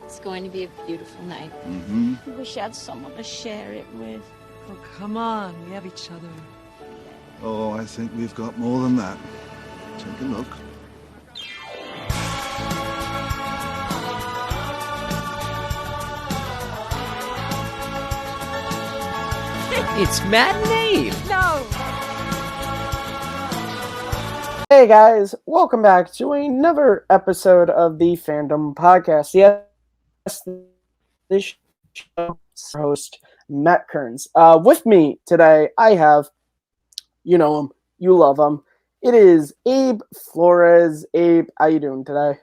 It's going to be a beautiful night. I wish I had someone to share it with. Oh, come on. We have each other. Oh, I think we've got more than that. Take a look. It's matinee. No! Hey guys, welcome back to another episode of the Fandom Podcast. Yes, this show's host, Matt Kearns. With me today, I have, you know him, you love him. It is Abe Flores. Abe, how you doing today?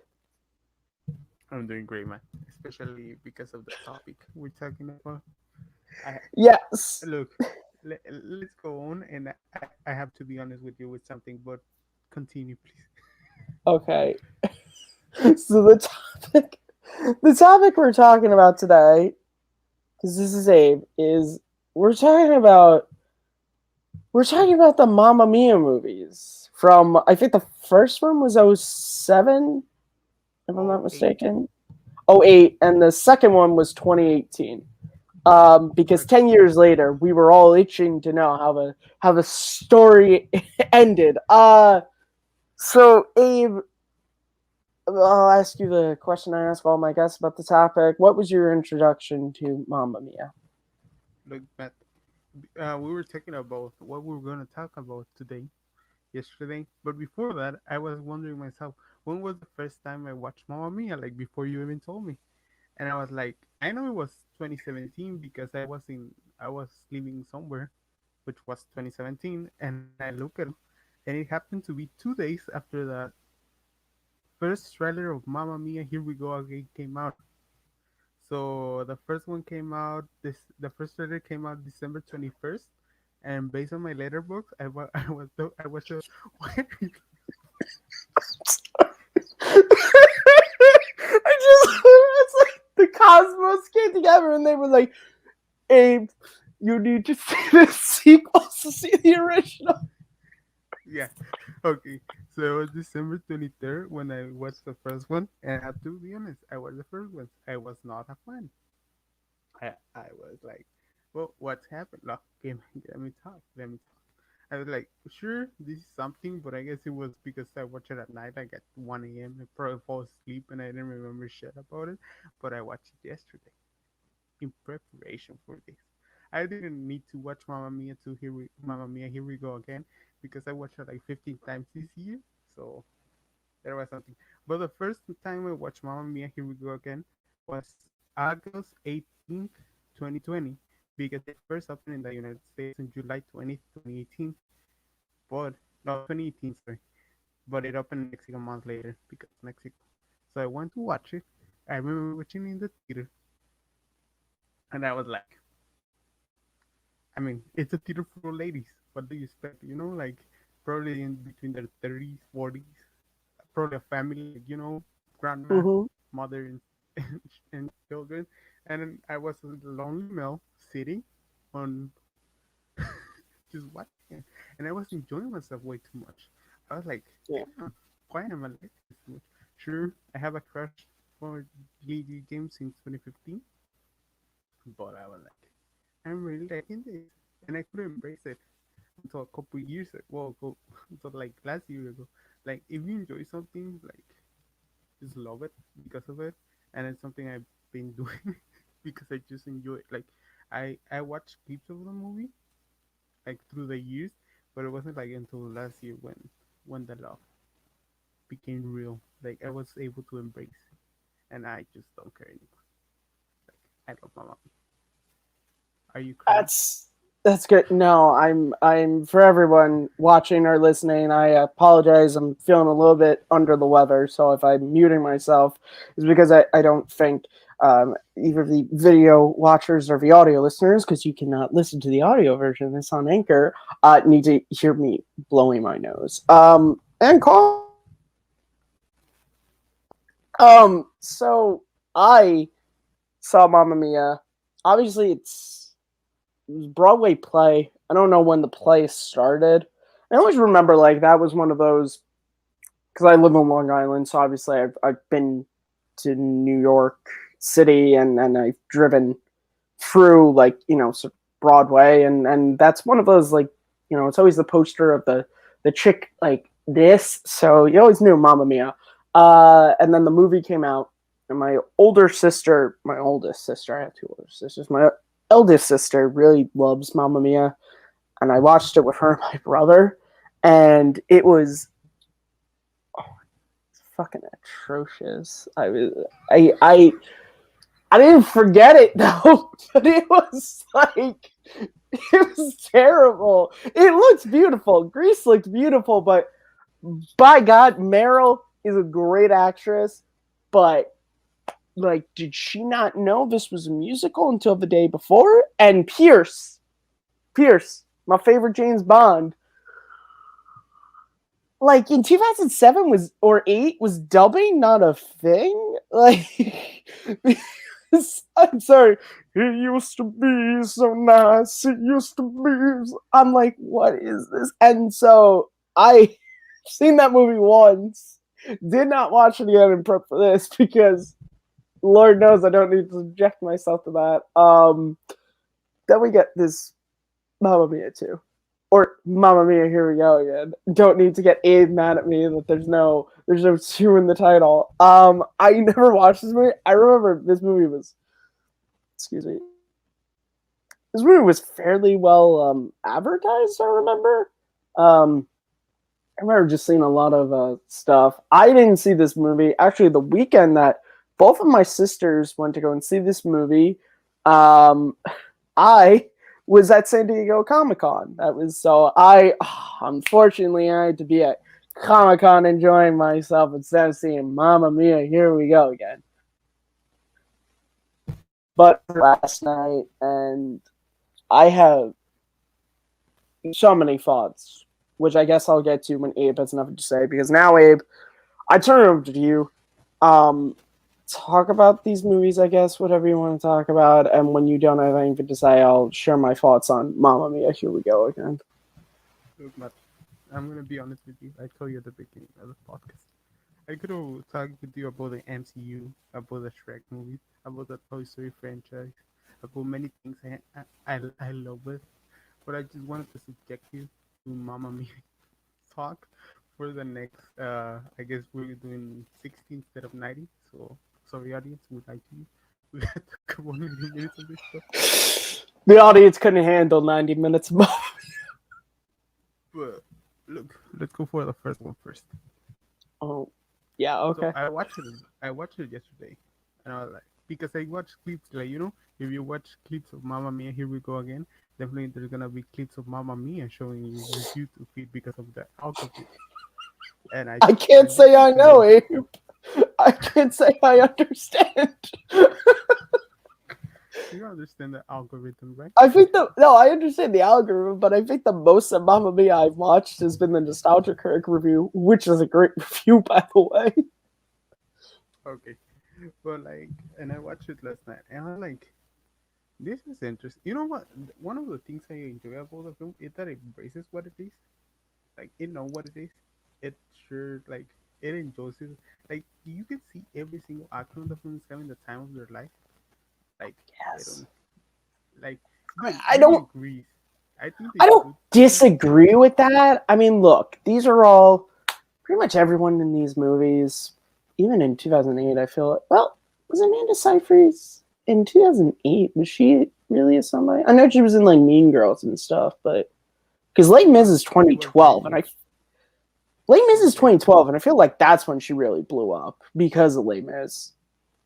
I'm doing great, man. Especially because of the topic we're talking about. Yes. Look, let's go on, and I have to be honest with you with something, but continue, please. Okay. So the topic we're talking about today, because this is Abe, is we're talking about the Mamma Mia movies from, I think the first one was 07, if I'm not mistaken. 08, and the second one was 2018. Because 10 years later, we were all itching to know how the story ended. So Abe, I'll ask you the question I ask all my guests about the topic. What was your introduction to Mamma Mia? Look, Matt, we were talking about what we were going to talk about yesterday. But before that, I was wondering myself, when was the first time I watched Mamma Mia? Like before you even told me, and I was like, I know it was 2017 because I was living somewhere, which was 2017, and I look at it, and it happened to be 2 days after the first trailer of Mamma Mia, Here We Go Again came out. So the first one came out. The first trailer came out December 21st, and based on my letterbox, I was just what? It's like the Cosmos came together and they were like, Abe, you need to see the sequels to see the original. Yeah. Okay. So it was December 23rd when I watched the first one, and I have to be honest, I watched the first one. I was not a fan. I was like, well, what's happened? Look, let me talk. I was like, sure, this is something, but I guess it was because I watched it at night, like at 1 a.m. I probably fall asleep and I didn't remember shit about it. But I watched it yesterday in preparation for this. I didn't need to watch Mamma Mia, Here We Go Again, because I watched it like 15 times this year. So there was something. But the first time I watched Mamma Mia, Here We Go Again was August 18th, 2020, because it first opened in the United States on July 20th, 2018. But, no, 2018, sorry. But it opened in Mexico a month later because Mexico. So I went to watch it. I remember watching it in the theater. And I was like, I mean, it's a theater for ladies. What do you expect? Like probably in between their 30s, 40s. Probably a family, grandma, mother, and children. And then I was a lonely male sitting on just watching, and I was enjoying myself way too much. I was like, damn, why am I like this much? Sure, I have a crush for Lily James since 2015, but I was like, I'm really liking this, and I couldn't embrace it until a couple years ago. Until like last year ago. Like, if you enjoy something, like, just love it because of it, and it's something I've been doing because I just enjoy it. Like, I watched clips of the movie like through the years, but it wasn't like until last year when the love became real. Like, I was able to embrace it, and I just don't care anymore. Like, I love my mom. Are you crying? That's good. No, I'm for everyone watching or listening. I apologize. I'm feeling a little bit under the weather, so if I'm muting myself, it's because I don't think either the video watchers or the audio listeners, because you cannot listen to the audio version of this on Anchor, need to hear me blowing my nose. And call. So I saw Mamma Mia. Obviously, it was a Broadway play. I don't know when the play started. I always remember like that was one of those, because I live on Long Island, so obviously I've been to New York City, and I've driven through, like, Broadway, and that's one of those, like, it's always the poster of the chick like this, so you always knew Mamma Mia. And then the movie came out, and my oldest sister, I have two older sisters, my eldest sister really loves Mamma Mia, and I watched it with her and my brother, and it was fucking atrocious. I didn't forget it though, but it was like, it was terrible. It looks beautiful. Grease looked beautiful, but by God, Meryl is a great actress, but like, did she not know this was a musical until the day before? And Pierce, my favorite James Bond, like in 2007 or 8 was dubbing not a thing. Like, I'm sorry, it used to be so nice. It used to be. I'm like, what is this? And so I seen that movie once, did not watch it again and prep for this because Lord knows I don't need to subject myself to that. Then we get this Mamma Mia 2. Or Mamma Mia, here we go again. Don't need to get Abe mad at me that there's no 2 in the title. I never watched this movie. I remember this movie was, this movie was fairly well advertised, I remember. I remember just seeing a lot of stuff. I didn't see this movie. Actually, the weekend that both of my sisters went to go and see this movie, I was at San Diego Comic-Con. That was unfortunately, I had to be at Comic-Con enjoying myself instead of seeing Mamma Mia, here we go again. But last night, and I have so many thoughts, which I guess I'll get to when Abe has nothing to say, because now, Abe, I turn it over to you. Talk about these movies, I guess, whatever you want to talk about, and when you don't have anything to say, I'll share my thoughts on Mamma Mia, here we go again. Look, Matt, I'm going to be honest with you. I told you at the beginning of the podcast, I could have talked with you about the MCU, about the Shrek movies, about the Toy Story franchise, about many things I love it, but I just wanted to subject you to Mamma Mia talk for the next, I guess we're doing 60 instead of 90, so sorry audience, we lied to you. We had to come on 90 minutes of this stuff. The audience couldn't handle 90 minutes of Mamma Mia. But look, let's go for the first one first. Oh, yeah, okay. So I watched it yesterday, and I was like, because I watched clips, like, if you watch clips of Mamma Mia, here we go again, definitely there's gonna be clips of Mamma Mia showing you your YouTube feed because of the algorithm. And I can't say I know, Abe. I can't say I understand. You understand the algorithm, right? I understand the algorithm, but I think the most of Mamma Mia I've watched has been the Nostalgia Critic review, which is a great review, by the way. Okay, but like, and I watched it last night, and I'm like, this is interesting. You know what? One of the things I enjoy about the film is that it embraces what it is. Like, it knows what it is. It sure, like, it enjoys it. Like, you can see every single actor in the film is having the time of their life. Like, yes. I don't agree. I don't disagree with that. I mean, look, these are all pretty much everyone in these movies. Even in 2008, I feel was Amanda Seyfried in 2008? Was she really a somebody? I know she was in like Mean Girls and stuff, but because Les Mis is 2012, and Les Mis is 2012, and I feel like that's when she really blew up because of Les Mis.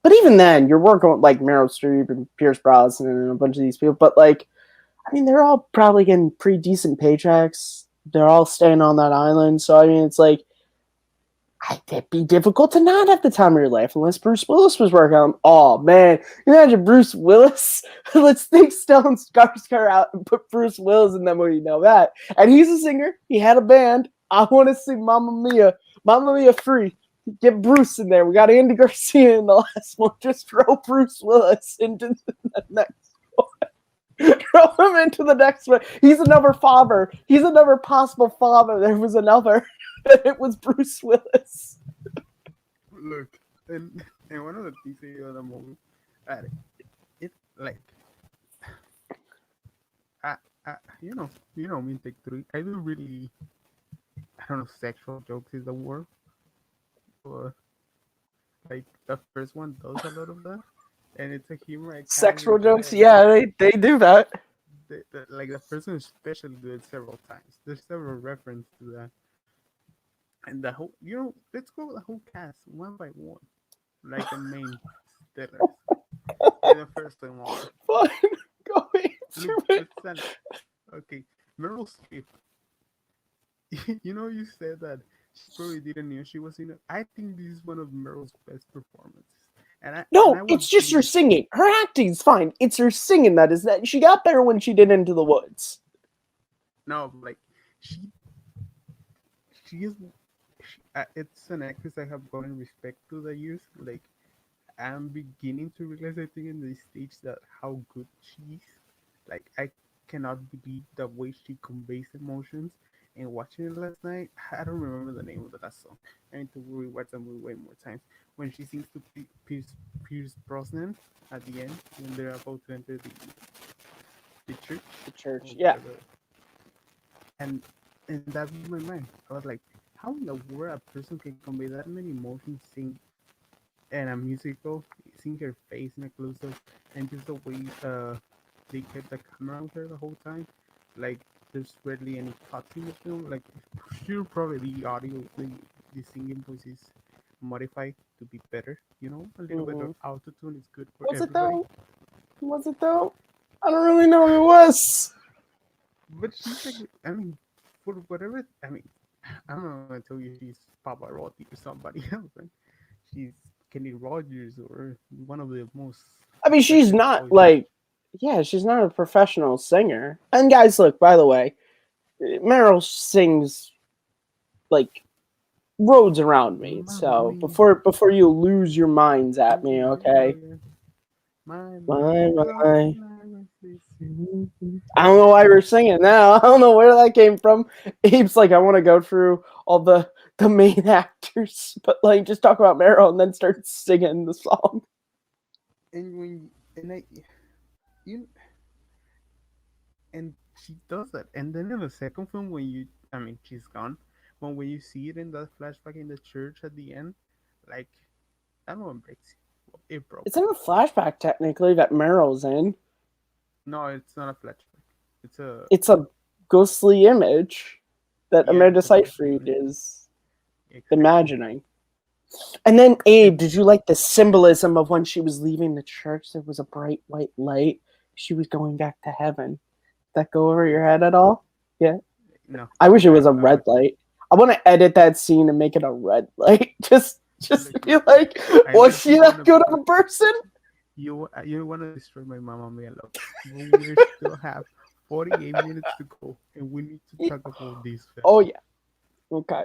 But even then, you're working with like Meryl Streep and Pierce Brosnan and a bunch of these people. But like, I mean, they're all probably getting pretty decent paychecks. They're all staying on that island. So I mean, it's like, it'd be difficult to not have the time of your life unless Bruce Willis was working on. Oh man, imagine Bruce Willis. Let's take Stellan Skarsgård out and put Bruce Willis in that movie. You know that, and he's a singer. He had a band. I want to see Mamma Mia free. Get Bruce in there. We got Andy Garcia in the last one. Just throw Bruce Willis into the next one. Throw him into the next one. He's another father. He's another possible father. There was another. It was Bruce Willis. Look, and And one of the things in the movie, uh, it like, I, I, me in Take Three. I do really, I don't know, sexual jokes is the word, but like the first one does a lot of that, and it's a humor I can't Sexual really jokes, get. yeah, they do that. Like the person especially do it several times. There's several references to that, and the whole, let's go with the whole cast one by one, like the main stellars. And the first one, Fine, going look, through it. let's send. Okay, Meryl Streep. You said that she probably didn't know she was in it. I think this is one of Meryl's best performances, and I No, was it's just her really singing. Her acting's fine. It's her singing that is that she got better when she did Into the Woods. no, like she she is it's an actress I have gotten respect to the years. Like I'm beginning to realize, I think, in this stage that how good she is. Like I cannot believe the way she conveys emotions. And watching it last night, I don't remember the name of the last song. I need to rewatch the movie way more times. When she sings to Pierce Brosnan at the end, when they're about to enter the church The church, or yeah. whatever, and that blew my mind. I was like, how in the world a person can convey that many emotions, sing and a musical, seeing her face in a close up, and just the way they kept the camera on her the whole time. Like there's rarely any cuts in the film. Like sure, probably the audio, the singing voice is modified to be better. A little bit of auto tune is good for Was it everybody. though? Was it though? I don't really know who it was. But she's like, I mean, for whatever, I mean, I'm not gonna tell you she's Pavarotti or somebody else. Right? She's Kenny Rogers or one of the most I mean, she's effective not voices. like, yeah, she's not a professional singer. And guys, look, by the way, Meryl sings like roads around me. Mamma So Mia, before you lose your minds at me, okay? My, my. I don't know why we're singing now. I don't know where that came from. Abe's like, I want to go through all the main actors, but like just talk about Meryl and then start singing the song. And when and I you and she does that, and then in the second film, I mean, she's gone. When you see it in that flashback in the church at the end, like that one breaks you. Well, it broke It's in me. a flashback technically that Meryl's in. No, it's not a flashback. It's a It's a ghostly image that Yeah, Amanda it's a ghostly Seyfried image. is Exactly. imagining. And then, Abe, And did you like the symbolism of when she was leaving the church? There was a bright white light. She was going back to heaven. Did that go over your head at all? Yeah. no, I wish it was a I red watched it. light. I want to edit that scene and make it a red light. Just to Look, be like, I know was she you that wanna good of a person? you wanna destroy my Mamma Mia love, but we still have 48 minutes to go, and we need to talk about this film. Oh, yeah. Okay.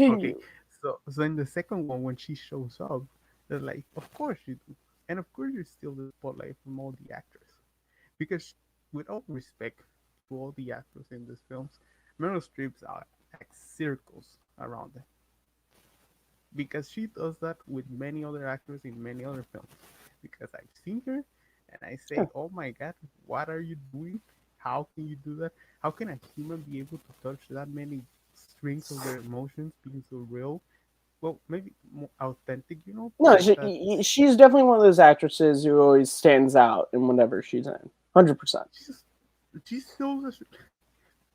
Okay, Continue. so in the second one, when she shows up, they're like, of course you do, and of course you steal the spotlight from all the actors, because with all respect to all the actors in these films, Meryl Streep's are like circles around them, because she does that with many other actors in many other films. Because I've seen her, and I say, oh my god, what are you doing? How can you do that? How can a human be able to touch that many strings of their emotions, being so real? Well, maybe more authentic, No, but that's she's definitely one of those actresses who always stands out in whatever she's in. 100%. just she's so.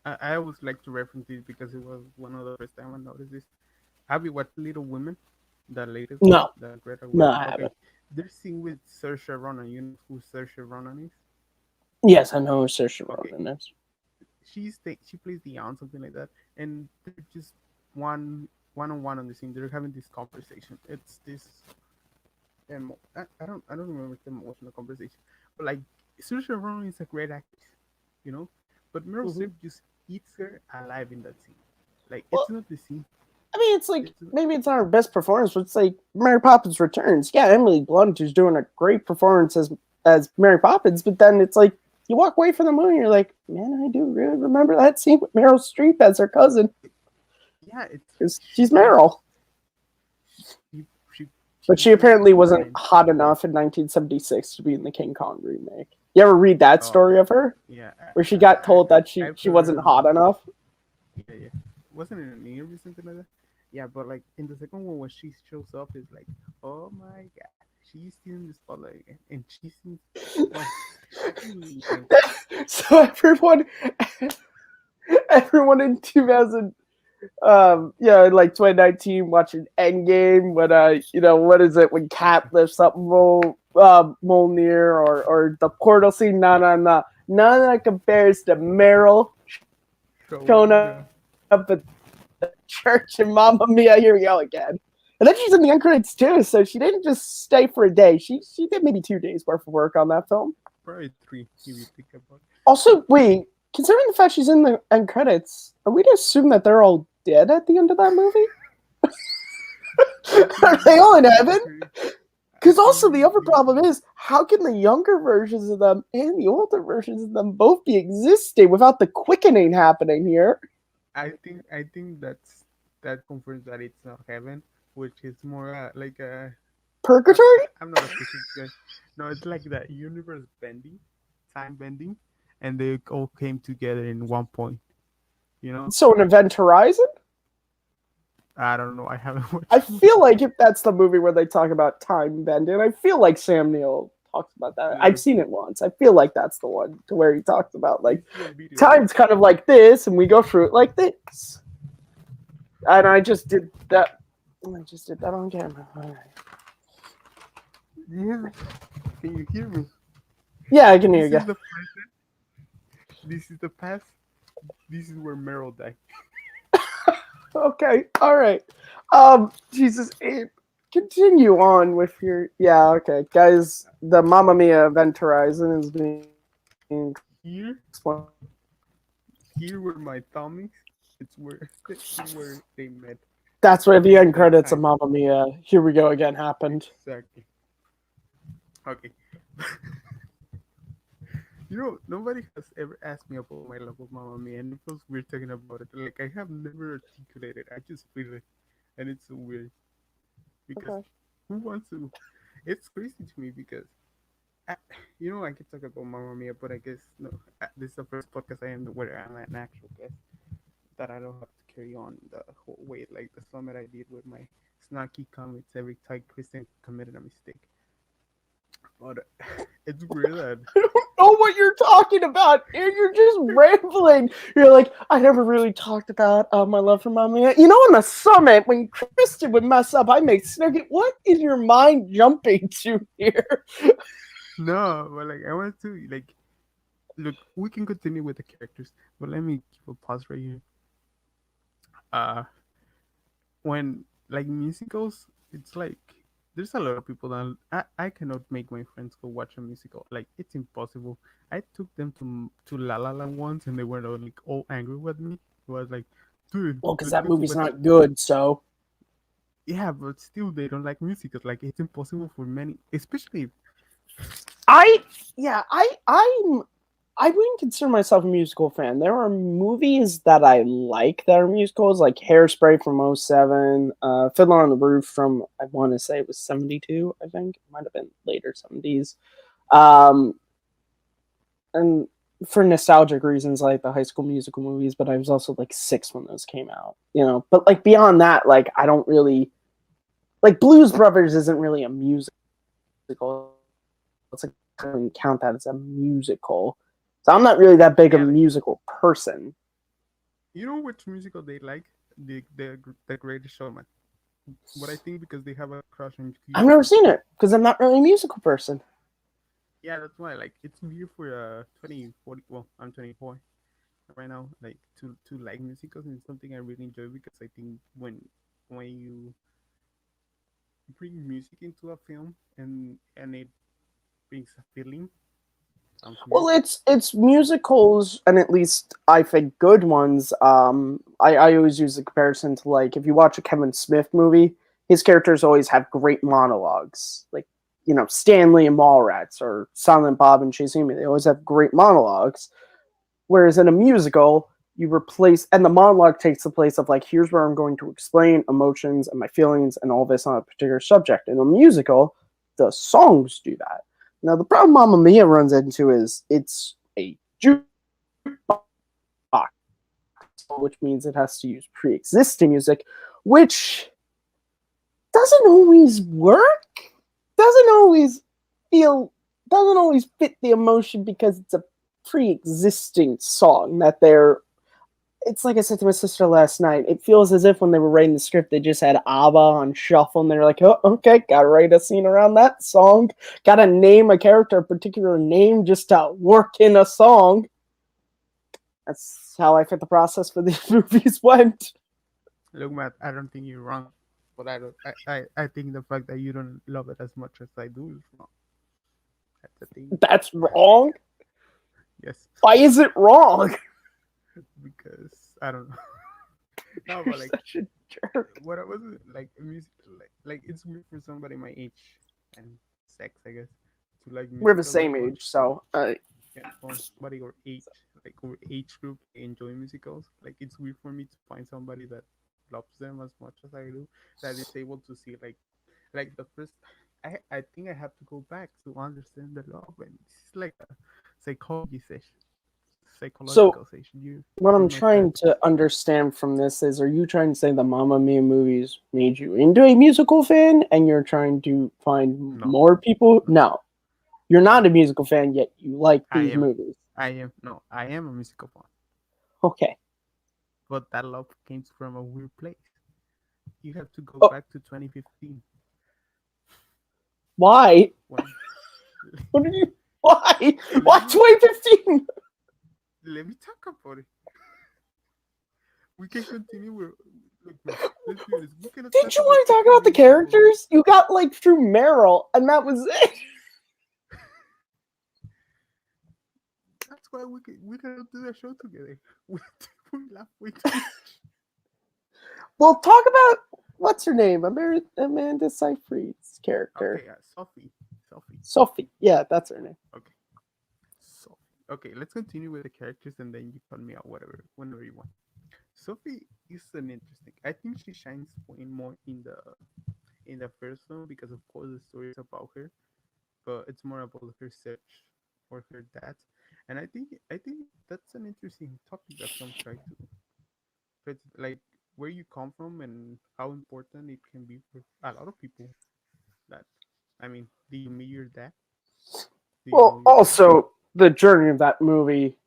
I always like to reference this because it was one of the first time I noticed this. Have you watched Little Women, the latest one, No, the Greta no, Gerwig? I Okay, haven't. they're seen with Saoirse Ronan. You know who Saoirse Ronan is? Yes, I know who Saoirse Okay, Ronan is. she plays the aunt, something like that, and they're just one on one on the scene. They're having this conversation. It's this I don't remember the emotional conversation, but like Saoirse Ronan is a great actress, you know, but Meryl Hmm. Streep just eats her alive in that scene. Like Well, it's not the scene. I mean, it's like It's maybe it's not her best performance, but it's like Mary Poppins Returns. Yeah, Emily Blunt is doing a great performance as Mary Poppins, but then it's like you walk away from the movie and you're like, man, I do really remember that scene with Meryl Streep as her cousin yeah, it's because she's Meryl. she she But she apparently wasn't hot enough in 1976 to be in the King Kong remake. You ever read that story of her? Yeah. Where she got told that she I've wasn't heard hot enough? Yeah. Wasn't it an interview or something like that? Yeah, but like in the second one, when she shows up, it's like, oh my god, she's still in the spotlight again, and she's in. Well, actually, So everyone in 2000, like 2019, watching Endgame when what is it when Cat lifts up Mjolnir or the portal scene? None that compares to Meryl showing up at the church and Mamma Mia, here we go again. And then she's in the end credits too, so she didn't just stay for a day. She did maybe 2 days worth of work on that film. Probably 3 if you think about it. Also, wait, considering the fact she's in the end credits, are we to assume that they're all dead at the end of that movie? Are they all in heaven? Because also the other problem is, how can the younger versions of them and the older versions of them both be existing without the quickening happening here? I think that confirms that it's not heaven, which is more like a purgatory. I'm not a physics guy. No, it's like that universe bending, time bending, and they all came together in one point. You know. So an event horizon. I don't know. I haven't watched. I feel like if that's the movie where they talk about time bending, I feel like Sam Neill talks about that. Yeah. I've seen it once. I feel like that's the one to where he talks about like time's kind of like this, and we go through it like this. And I just did that. On camera. All right. Yeah. Can you hear me? Yeah, I can hear you. This is the past. This is where Meryl died. Okay, all right. Jesus, continue on with your. Yeah, okay, guys. The Mamma Mia event horizon is being here. Here were my tummies. It's where they met. That's where the end credits of Mamma Mia. Here we go again happened. Exactly. Okay. Nobody has ever asked me about my love of Mamma Mia, and it feels weird talking about it. Like, I have never articulated. I just feel it, and it's so weird. Because who wants to? It's crazy to me because, I can talk about Mamma Mia, but I guess no. This is the first podcast I am where I'm an actual guest. That I don't have to carry on the whole way like the summit I did with my snarky comments every time Kristen committed a mistake. But it's weird that I don't know what you're talking about. You're just rambling. You're like, I never really talked about my love for Mamma Mia. On the summit, when Kristen would mess up, I make snarky. What is your mind jumping to here? No, but like I want to look. We can continue with the characters, but let me give a pause right here. When like musicals, it's like there's a lot of people that I cannot make my friends go watch a musical. Like, it's impossible. I took them to La La Land once, and they were like all angry with me. It was like, dude. Well, because that movie's not good, so. Yeah, but still, they don't like musicals. Like, it's impossible for many, especially. I wouldn't consider myself a musical fan. There are movies that I like that are musicals, like Hairspray from 2007, Fiddler on the Roof from, I want to say it was 72, I think. It might have been later 70s. And for nostalgic reasons, like the High School Musical movies, but I was also like 6 when those came out, But like beyond that, like I don't really... Like Blues Brothers isn't really a musical. It's like, I don't count that as a musical. So I'm not really that big of a musical person. You know which musical they like? The Greatest Showman. What I think, because they have a crush on. I've never seen it because I'm not really a musical person. Yeah, that's why. Like, it's weird for 40. Well, I'm 24 right now. Like to like musicals, and it's something I really enjoy because I think when you bring music into a film and it brings a feeling. Well, it's musicals, and at least I think good ones. I always use the comparison to, like, if you watch a Kevin Smith movie, his characters always have great monologues. Like, Stanley and Mallrats or Silent Bob and Chasing Me, they always have great monologues. Whereas in a musical, you replace, and the monologue takes the place of like, here's where I'm going to explain emotions and my feelings and all this on a particular subject. In a musical, the songs do that. Now, the problem Mamma Mia runs into is it's a jukebox, which means it has to use pre-existing music, which doesn't always work, doesn't always fit the emotion because it's a pre-existing song that it's like I said to my sister last night, it feels as if when they were writing the script, they just had ABBA on shuffle, and they're like, oh, okay, gotta write a scene around that song, gotta name a character a particular name just to work in a song. That's how I think the process for these movies went. Look, Matt, I don't think you're wrong, but I think the fact that you don't love it as much as I do is wrong. That's the thing. That's wrong? Yes. Why is it wrong? Because I don't know. No, but like, such a jerk. what I was like music, like it's weird for somebody my age and sex, I guess, to like. We're the musicals same that much. age, so Yeah, or somebody or age, like or age group enjoy musicals. Like it's weird for me to find somebody that loves them as much as I do, that is able to see like the first. I think I have to go back to understand the love, and it's like a psychology session, psychological session. What I'm my trying therapist. to understand from this is, are you trying to say the Mamma Mia movies made you into a musical fan, and you're trying to find No. more people? No. You're not a musical fan, yet you like I these am. movies. I am a musical fan, Okay. but that love came from a weird place. You have to go Oh. back to 2015. Why? When, What are you? Why? Why 2015? let me talk about it. We can continue with. Look, man, let's be honest. We cannot Didn't you about want to talk fucking about the musicals. characters? You got like through Meryl, and that was it. That's why we cannot do the show together. We laugh way too much. Well, talk about what's her name, Amanda Seyfried's character, Okay, Sophie. Sophie. Yeah, that's her name. Okay. Sophie. Okay, let's continue with the characters, and then you cut me out whenever you want. Sophie is an interesting. I think she shines in more in the first one because of course the story is about her, but it's more about her search for her dad, and I think that's an interesting topic that some try to like where you come from and how important it can be for a lot of people. That I mean, do you meet your dad? Do you know Well, your dad? also the journey of that movie,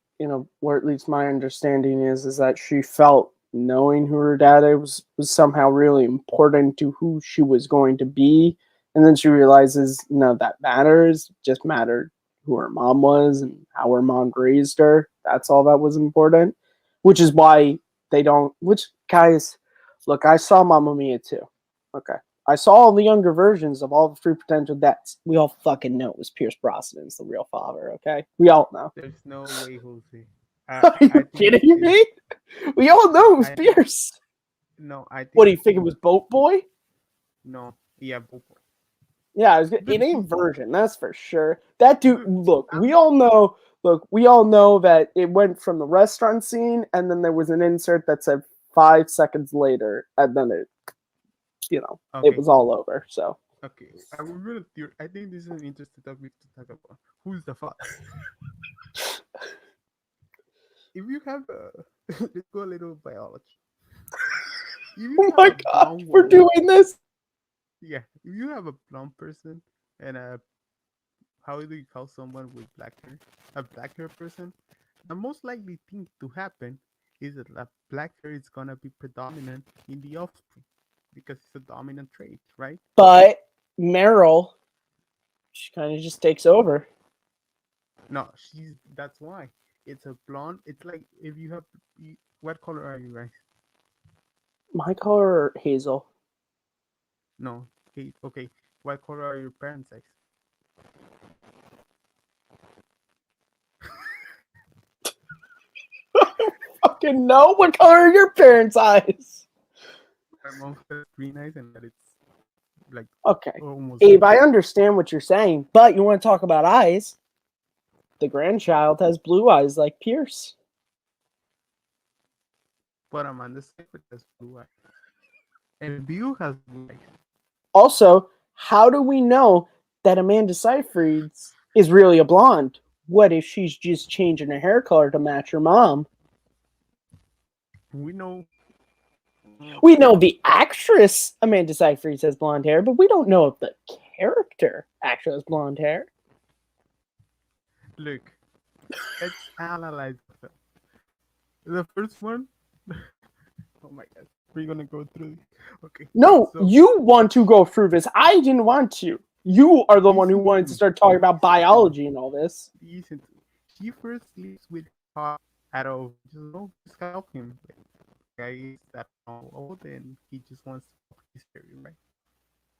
where at least my understanding is that she felt knowing who her dad is was somehow really important to who she was going to be, and then she realizes that matters. It just mattered who her mom was and how her mom raised her. That's all that was important, which is why they don't. Which guys, look, I saw Mamma Mia too. Okay. I saw all the younger versions of all the three potential dads. We all fucking know it was Pierce Brosnan's the real father, okay? We all know. There's no way, Jose. Are you think kidding me? We all know it was I- Pierce. No, I think. What do you think it was, Boat Boy? No, yeah, Bobo. Yeah, it ain't Virgin, that's for sure. That dude, look, we all know that it went from the restaurant scene, and then there was an insert that said 5 seconds later, and then it Okay. was all over, so. Okay, I think this is an interesting topic to talk about. Who's the father? If you have let's go a little biology. If you Oh have my a god, blonde we're woman- doing this? Yeah, if you have a blonde person and how do you call someone with black hair? A black hair person. The most likely thing to happen is that the black hair is gonna be predominant in the offspring because it's a dominant trait, right? But Meryl, she kind of just takes over. No, that's why it's a blonde. It's like if you have what color are you, guys? My color, Hazel. No, okay. What color are your parents' eyes? Fucking no. What color are your parents' eyes? My mom has green eyes, and that it's like Okay. almost. Abe, I understand what you're saying, but you want to talk about eyes? The grandchild has blue eyes like Pierce. But Amanda Seyfried has blue eyes. And Bill has blue eyes. Also, how do we know that Amanda Seyfried is really a blonde? What if she's just changing her hair color to match her mom? We know. We know the actress Amanda Seyfried has blonde hair, but we don't know if the character actually has blonde hair. Look, let's analyze the film. The first one. Oh my god, we're gonna go through. Okay. No, so you want to go through this. I didn't want to. You are the one who wanted to start talking about biology and all this. listen to me. He first sleeps with Todd out of just help him. Like, guy is that old and he just wants to help his area, right?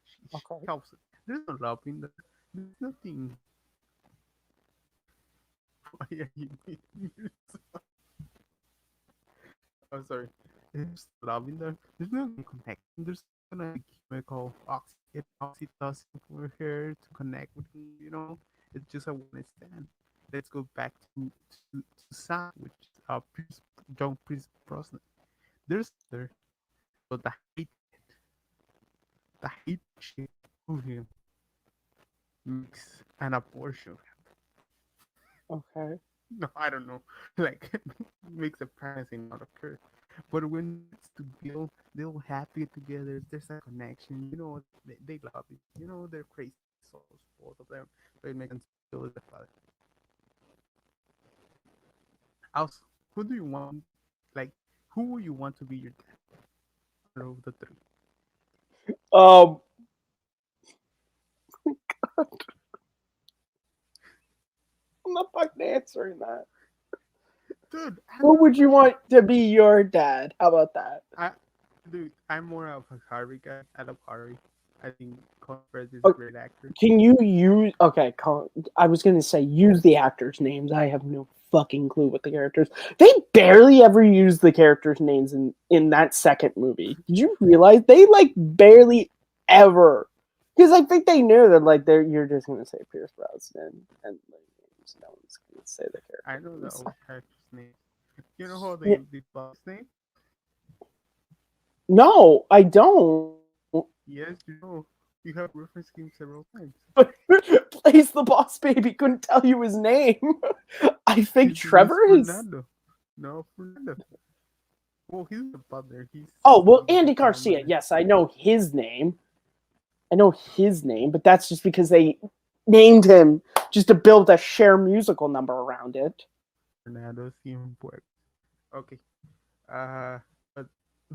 She Okay. helps him. There's no love in there. There's nothing. Why are you making yourself? Oh, sorry. There's love in there. There's no connection. There's gonna be chemical oxytocin for her to connect with him. It's just a one night stand. Let's go back to Sam, which is John Prince Brosnan. There's there, but the hate shit of him makes an abortion. Okay. No, I don't know. Like, makes a pregnancy not occur. But when it's to build, they'll happy together. There's a connection. They love it. They're crazy souls, both of them. So it makes sense to feel as the father. Also, who do you want? Like, who would you want to be your dad? Out of the three. I'm not fucking answering that. Dude, Who would you want to be your dad? How about that? I'm more of a Harvey guy. I love Harvey. I think Colin Firth is a great actor. Can you use... Okay, I was going to say use the actors' names. I have no fucking clue what the characters... They barely ever use the characters' names in that second movie. Did you realize? They, barely ever... Because I think they knew that, you're just going to say Pierce Brosnan and no one's going to say the character. I know the old character's name. You know how they spell his name? No, I don't. Yes, you know. You have referenced him several times. But Place the Boss Baby couldn't tell you his name. I think Trevor is... Fernando. No, Fernando. Well, he's the butler. Andy Garcia. Yes, I know his name. But that's just because they named him just to build a Cher musical number around it. Fernando Cienfuegos. Okay. But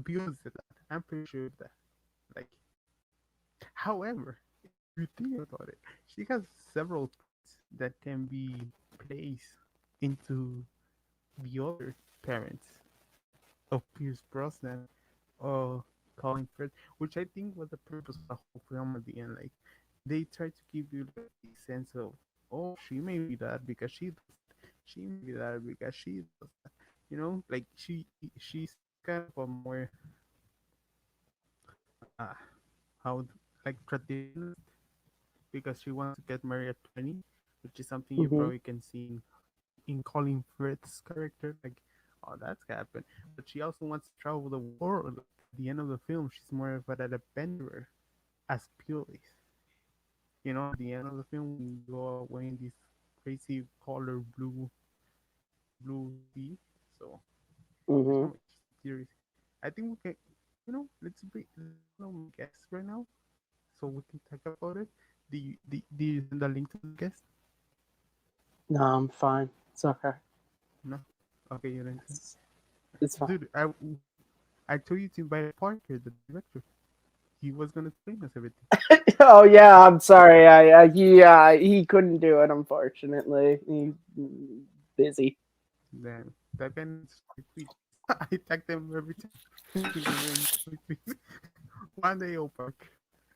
beyond that, I'm pretty sure that, however, if you think about it, she has several things that can be placed into the other parents of Pierce Brosnan or Colin Firth, which I think was the purpose of the whole film at the end. Like, they try to give you a sense of, oh, she may be that because she does that. She may be that because she does that. She's kind of a more traditional, because she wants to get married at 20, which is something you probably can see in Colin Firth's character. Like, oh, that's happened. But she also wants to travel the world. At the end of the film, she's more of an adventurer, as Peel is. At the end of the film, when you go away in this crazy color blue sea. So, series. I think we can, let's bring guests right now, so we can talk about it. Do you send the link to the guest? No, I'm fine. It's okay. No. Okay, you didn't. It's fine. Dude, I told you to invite Parker, the director. He was gonna explain us everything. Oh yeah, I'm sorry. He couldn't do it, unfortunately. He's busy. Damn, that guy needs to tweet. I tag them every time. One day, Parker.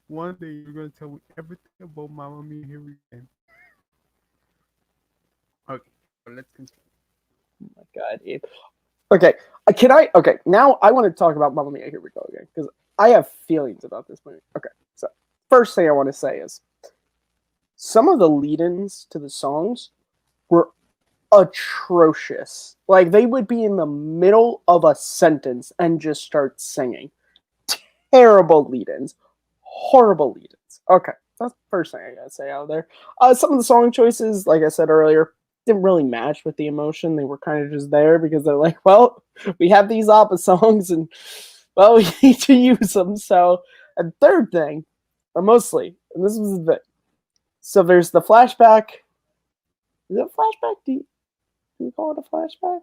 One day you're gonna tell me everything about Mamma Mia. Here we go. Okay, so let's continue. Oh my god, Abe. Okay, Okay, now I want to talk about Mamma Mia. Here we go again, because I have feelings about this movie. Okay, so first thing I want to say is some of the lead-ins to the songs were atrocious. Like, they would be in the middle of a sentence and just start singing. Terrible lead-ins. Horrible lead-ins. Okay, that's the first thing I gotta say out there. Some of the song choices, like I said earlier, didn't really match with the emotion. They were kind of just there because they're like, well, we have these ABBA songs and, well, we need to use them. So, and third thing, or mostly, and this was the thing. So there's the flashback. Is it a flashback? Do you call it a flashback?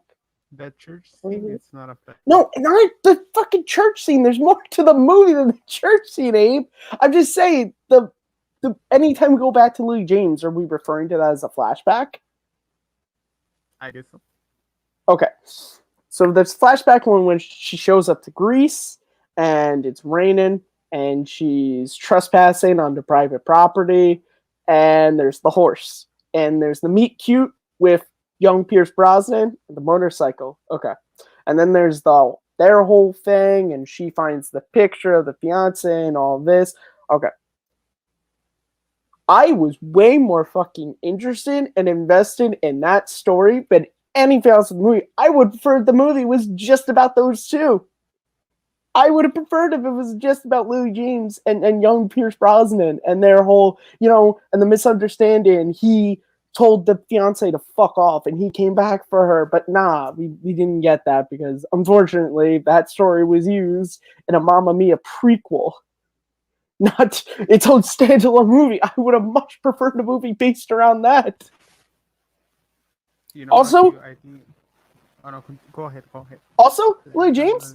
That church scene, it's not a flashback. No, not the fucking church scene. There's more to the movie than the church scene, Abe. I'm just saying, the anytime we go back to Lily James, are we referring to that as a flashback? I guess so. Okay. So there's flashback one when she shows up to Greece, and it's raining, and she's trespassing onto private property, and there's the horse, and there's the meet cute with young Pierce Brosnan and the motorcycle. Okay. And then there's their whole thing, and she finds the picture of the fiance and all this. Okay. I was way more fucking interested and invested in that story than anything else in the movie. I would prefer the movie was just about those two. I would have preferred if it was just about Lily James and young Pierce Brosnan and their whole, and the misunderstanding. He told the fiance to fuck off and he came back for her. But nah, we didn't get that because unfortunately that story was used in a Mamma Mia prequel. Not its own standalone movie. I would have much preferred a movie based around that. Also, I think. Oh no, go ahead. Also, Lily James,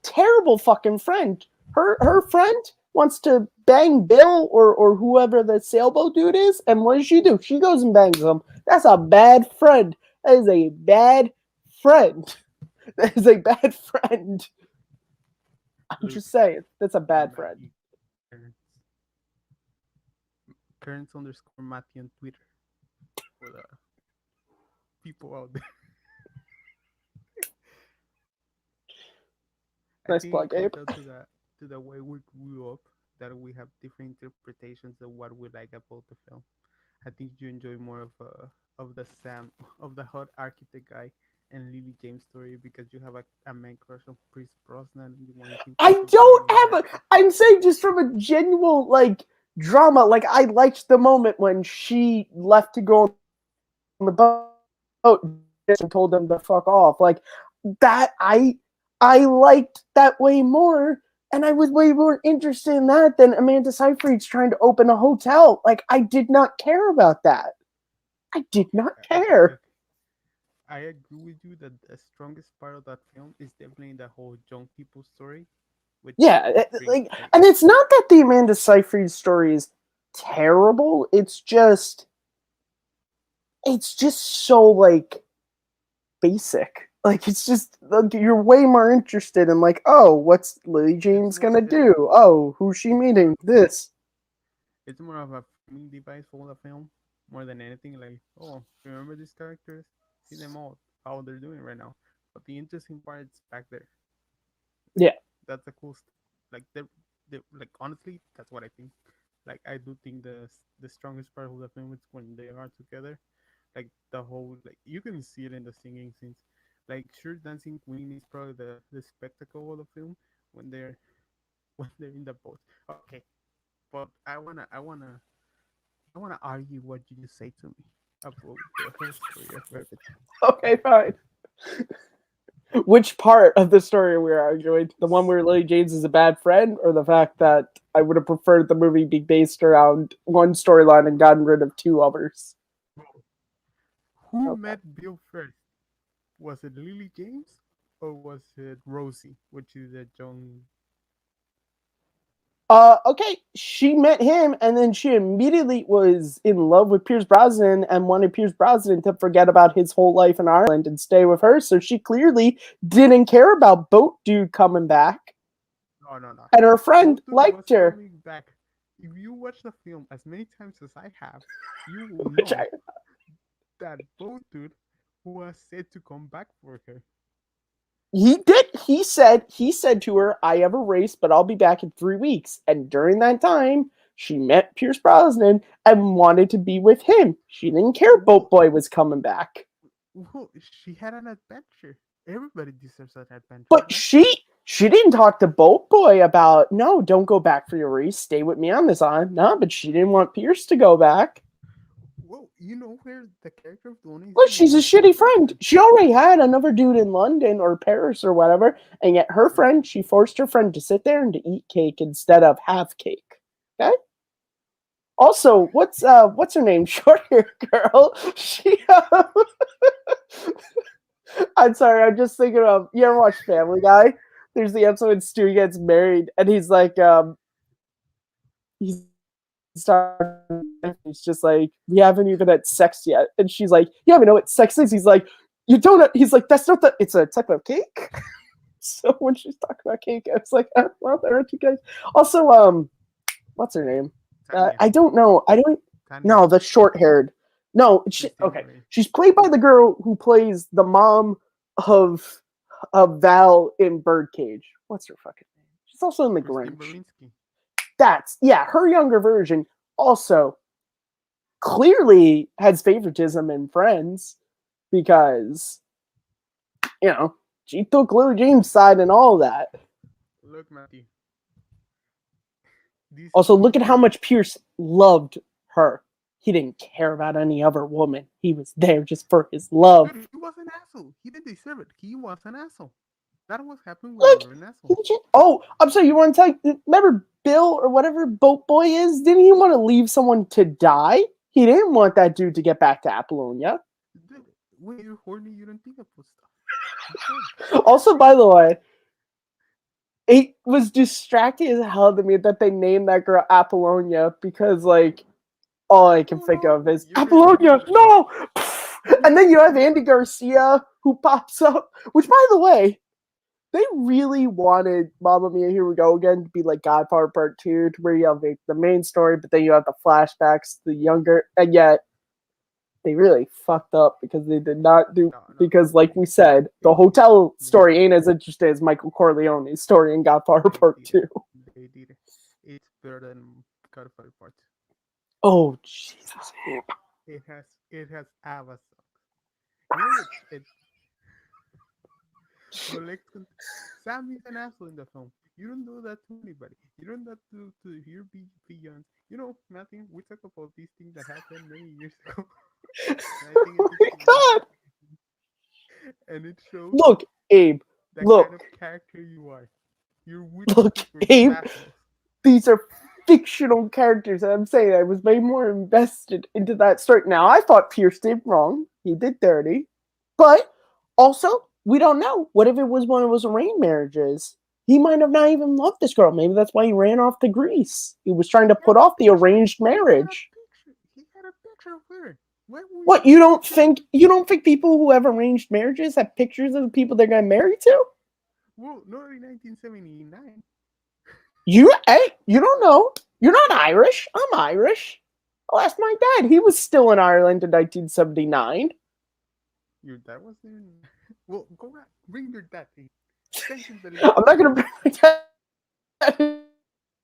terrible fucking friend. Her friend wants to bang Bill or whoever the sailboat dude is, and what does she do? She goes and bangs him. That's a bad friend. That is a bad friend. That is a bad friend. I'm just saying, that's a bad friend. Currents_Matthew on Twitter for the people out there. Nice plug, Abe. To the way we grew up, that we have different interpretations of what we like about the film. I think you enjoy more of the hot architect guy and Lily James story because you have a man crush on Pierce Brosnan. I'm saying just from a genuine drama. Like, I liked the moment when she left to go on the boat and told them to fuck off. Like that, I liked that way more, and I was way more interested in that than Amanda Seyfried's trying to open a hotel. Like, I did not care about that. I did not care. I agree with you that the strongest part of that film is definitely the whole young people story. And it's not that the Amanda Seyfried story is terrible. It's just so basic. Like, it's just you're way more interested in what's Lily James gonna do? Oh, who's she meeting? This. It's more of a framing device for the film more than anything. Like, oh, remember these characters? See them all, how they're doing right now. But the interesting part is back there. Yeah, that's the cool stuff. Like honestly, that's what I think. Like, I do think the strongest part of the film is when they are together. Like, the whole, you can see it in the singing scenes. Like, sure, Dancing Queen is probably the spectacle of the film when they're in the boat. Okay, but I wanna argue what you just say to me about the whole story of everything. Okay, fine. Which part of the story we're arguing? The one where Lily James is a bad friend, or the fact that I would have preferred the movie be based around one storyline and gotten rid of two others? Who met Bill first? Was it Lily James or was it Rosie, which is a young? Okay, she met him, and then she immediately was in love with Pierce Brosnan and wanted Pierce Brosnan to forget about his whole life in Ireland and stay with her. So she clearly didn't care about Boat Dude coming back. No. And her friend liked her. Back. If you watch the film as many times as I have, you will know that Boat Dude was said to come back for her. He did. He said to her, I have a race, but I'll be back in 3 weeks. And during that time, she met Pierce Brosnan and wanted to be with him. She didn't care Boat Boy was coming back. Well, she had an adventure. Everybody deserves an adventure, But right? she didn't talk to Boat Boy about, no, don't go back for your race. Stay with me on this island. No, but she didn't want Pierce to go back. Well, you know where the character of Donna is Look, in the she's a Untitled shitty friend. Chapter. She already had another dude in London or Paris or whatever, and yet her friend, she forced her friend to sit there and to eat cake instead of have cake. Okay? Also, what's her name? Short hair girl. She I'm sorry, I'm just thinking of, you ever watch Family Guy? There's the episode when Stu gets married and he's like, he's he's just like, we haven't even had sex yet. And she's like, you don't even know what sex is. He's like, you don't know. He's like, that's not the, it's a type of cake. So when she's talking about cake, I was like, well, there are two guys. Also, what's her name? Tanya. I don't know. I don't. Tanya. No, the short-haired. No, Christine okay. Grey. She's played by the girl who plays the mom of Val in Birdcage. What's her fucking name? She's also in The Christine Grinch. Baranski. That's, yeah, her younger version also clearly has favoritism in Friends because, you know, she took Lily James' side and all that. Look, Matthew. These Also, look at people- how much Pierce loved her. He didn't care about any other woman. He was there just for his love. Dude, he was an asshole. He didn't deserve it. He was an asshole. That was happening when Look, you were an asshole. Oh, I'm sorry. You want to tell? Remember Bill or whatever Boat Boy is? Didn't he want to leave someone to die? He didn't want that dude to get back to Apollonia. Dude, when you're horny, you don't think about stuff. Also, by the way, it was distracting as hell to me that they named that girl Apollonia because, like, all I can think of is Apollonia. No, and then you have Andy Garcia who pops up. Which, by the way, they really wanted Mamma Mia, Here We Go Again to be like Godfather Part 2, to where you have the main story, but then you have the flashbacks, the younger, and yet they really fucked up because they did not do, because like we said, the hotel story ain't as interesting as Michael Corleone's story in Godfather Part 2. They did it. It's better than Godfather Part 2. Oh, Jesus. It has Ava songs. You know, so Sam is an asshole in the film. You don't do that to anybody. You don't do that to hear Beyond. You know, Matthew, we talk about these things that happened many years ago. And I think it's God. And it shows Look, Abe. the Look. kind of character you are. You're Look, Abe. These are fictional characters, and I'm saying I was way more invested into that story. Now, I thought Pierce did wrong. He did dirty. But also, we don't know. What if it was one of those arranged marriages? He might have not even loved this girl. Maybe that's why he ran off to Greece. He was trying to put off the arranged marriage. He had a picture of her. What, you don't think people who have arranged marriages have pictures of the people they're going to marry to? Well, not in 1979. You don't know. You're not Irish. I'm Irish. I'll ask my dad. He was still in Ireland in 1979. Your dad was in. Well, go back. Bring your dad in. I'm not going to bring my dad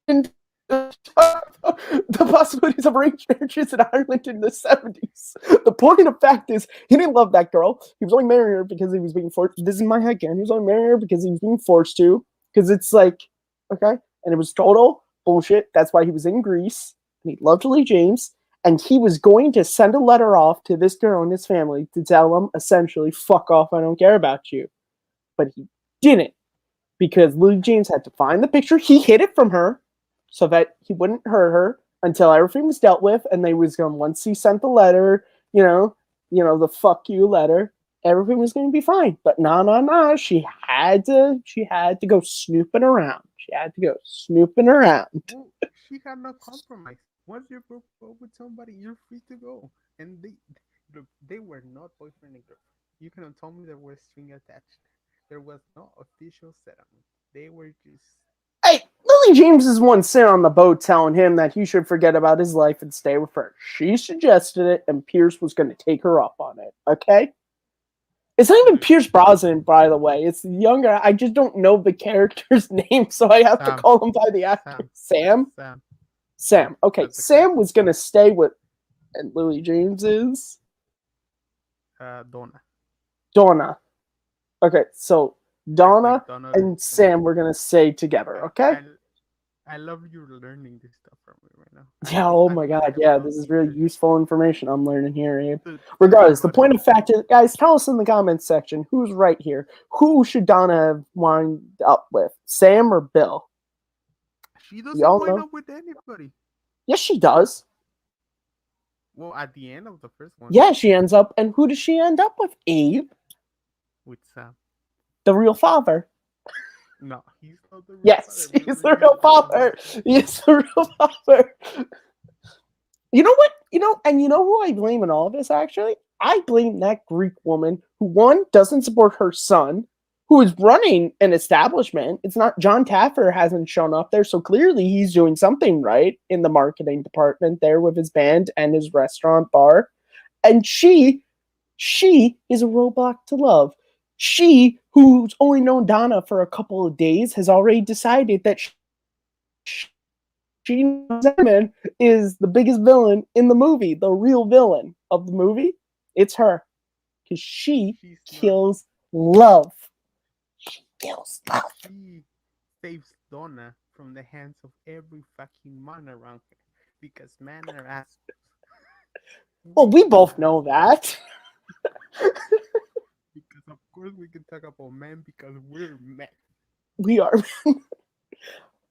into the possibilities of arranged marriages in Ireland in the 70s. The point of fact is, he didn't love that girl. He was only marrying her because he was being forced. This is my headcanon. He was only marrying her because he was being forced to. Because it's like, okay. And it was total bullshit. That's why he was in Greece. And he loved Lee James. And he was going to send a letter off to this girl and his family to tell them, essentially, fuck off, I don't care about you. But he didn't. Because Lee James had to find the picture. He hid it from her so that he wouldn't hurt her until everything was dealt with. And they was going, once he sent the letter, you know, the fuck you letter, everything was going to be fine. But nah. She had to go snooping around. She had to go snooping around. Well, she had no compromise. Once you're broke up with somebody, you're free to go. And they were not boyfriend and girlfriend. You cannot tell me there was string attached. There was no official settlement. They were just. Hey, Lily James is one sit on the boat telling him that he should forget about his life and stay with her. She suggested it, and Pierce was going to take her up on it. Okay? It's not even Pierce Brosnan, by the way. It's the younger. I just don't know the character's name, so I have to call him by the actor. Sam. Okay, Sam was going to stay with, and Lily James is? Donna. Donna. Okay, so Donna Perfect, Donna. and Sam we're gonna say together, okay? I love you learning this stuff from me right now. Yeah, oh I my feel like god, a yeah, strong this is really teacher. useful information I'm learning here, Abe. Tell me Regardless, the about it. point of fact is, guys, tell us in the comments section who's right here. Who should Donna have wound up with? Sam or Bill? She doesn't Y'all wind know? up with anybody. Yes, she does. Well, at the end of the first one. Yeah, she ends up, and who does she end up with, Abe? With Sam. The real father. No, he's not the real Yes, father. he's the real father. He's the real father. You know what? And you know who I blame in all of this, actually? I blame that Greek woman who, one, doesn't support her son, who is running an establishment. It's not John Taffer hasn't shown up there, so clearly he's doing something right in the marketing department there with his band and his restaurant bar. And she is a robot to love. She, who's only known Donna for a couple of days, has already decided that Sheen is the biggest villain in the movie, the real villain of the movie. It's her. Because she kills love. She kills love. She saves Donna from the hands of every fucking man around her. Because men are assholes. Well, we both know that. Because of course we can talk about men because we're men. We are.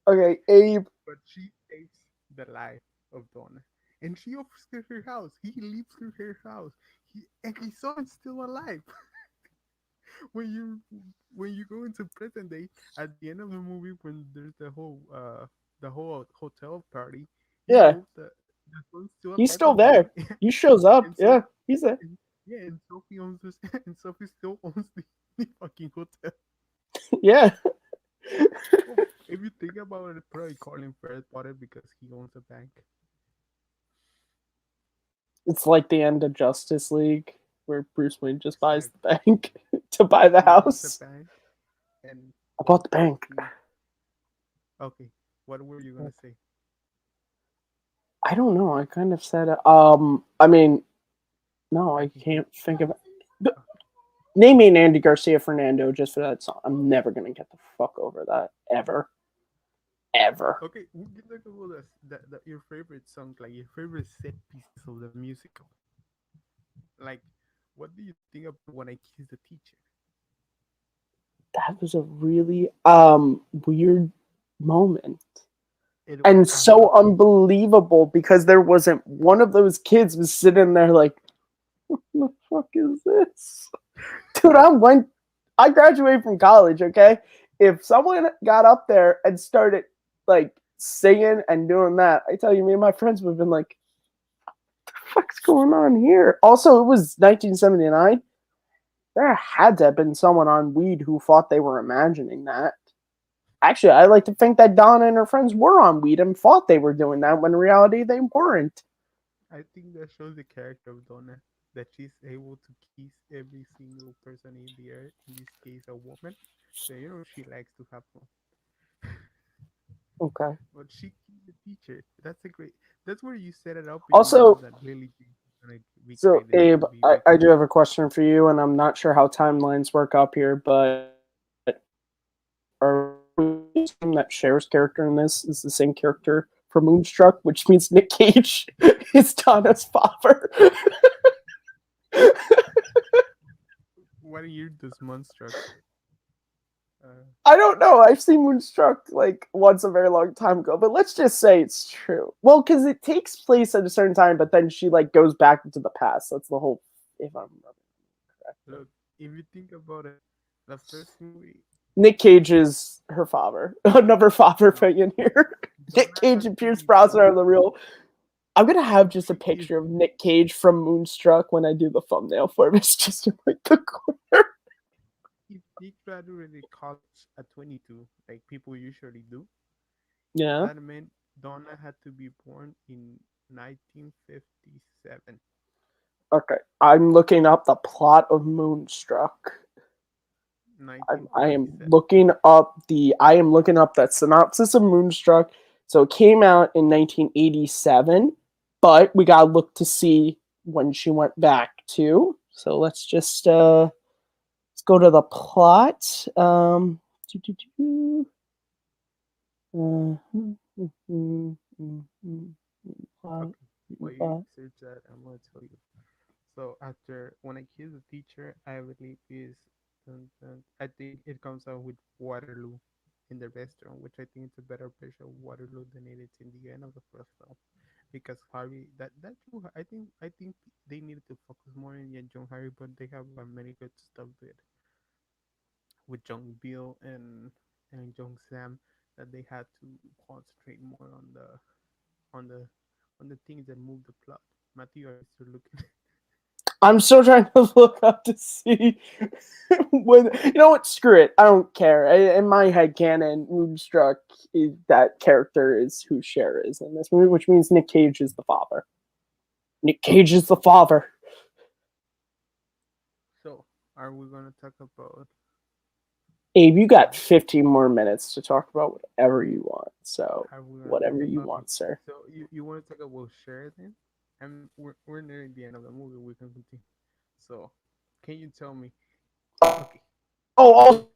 Okay, Abe. But she saves the life of Donna. And she offers her her house. He leaves her house. And his son's still alive. when you go into present day, at the end of the movie when there's the whole hotel party, Yeah. the son's still He's alive still and there. well. He shows up. And Yeah, he's there. Yeah, and Sophie owns this, and Sophie still owns the fucking hotel. Yeah. Well, if you think about it, probably Colin Firth bought it because he owns a bank. It's like the end of Justice League where Bruce Wayne just buys Exactly. the bank to buy the He owns house. a bank, and I bought the bank. okay, what were you gonna say? I don't know. I kind of said it. I mean, no, I can't think of it. Name me an Andy Garcia Fernando just for that song. I'm never gonna get the fuck over that ever. Okay, we can talk about your favorite songs, like your favorite set pieces of the musical. Like, what do you think of When I Kiss the Teacher? That was a really weird moment. It And was so unbelievable because there wasn't one of those kids was sitting there like, what the fuck is this? Dude, I graduated from college, okay? If someone got up there and started like singing and doing that, I tell you, me and my friends would have been like, what the fuck's going on here? Also, it was 1979. There had to have been someone on weed who thought they were imagining that. Actually, I like to think that Donna and her friends were on weed and thought they were doing that when in reality they weren't. I think that shows the character of Donna, that she's able to kiss every single person in the earth, in this case a woman. So she likes to have fun. Okay. But she kissed the teacher. That's where you set it up. Also, that Lily G is gonna so recreate this Abe, movie. I do have a question for you, and I'm not sure how timelines work up here, but are we assuming that Cher's character in this is the same character from Moonstruck, which means Nick Cage is Donna's father? What year does Moonstruck? I don't know. I've seen Moonstruck like once a very long time ago, but let's just say it's true. Well, because it takes place at a certain time, but then she like goes back into the past. That's the whole. If I'm correct. Look, if you think about it, the first movie. Nick Cage is her father. Another father opinion here. Nick Cage and Pierce Brosnan are the real. I'm gonna have just a picture of Nick Cage from Moonstruck when I do the thumbnail for it. It's just in like the corner. If he graduated college at 22, like people usually do, Yeah. that meant Donna had to be born in 1957. Okay, I'm looking up the plot of Moonstruck. I am looking up that synopsis of Moonstruck. So it came out in 1987, but we gotta look to see when she went back to. So let's just go to the plot. Doo, doo, doo. Plot, While you plot. research that, I'm gonna tell you. So after when I kiss the teacher, I believe is, I think it comes out with Waterloo in the restaurant, which I think it's a better version of Waterloo than it is in the end of the first film. Because Harvey, I think they needed to focus more on John Harry, but they have many good stuff with John Bill and John Sam, that they had to concentrate more on the on the things that move the plot. Matthew, are you still looking? I'm still trying to look up to see when. You know what? Screw it. I don't care. In my head canon, Moonstruck, that character is who Cher is in this movie, which means Nick Cage is the father. Nick Cage is the father. So, are we gonna talk about? Abe, you got 15 more minutes to talk about whatever you want. So, Are we gonna whatever you okay. want, sir. So you want to talk about Cher then? And we're nearing the end of the movie. We can continue. So, can you tell me? Okay. Oh,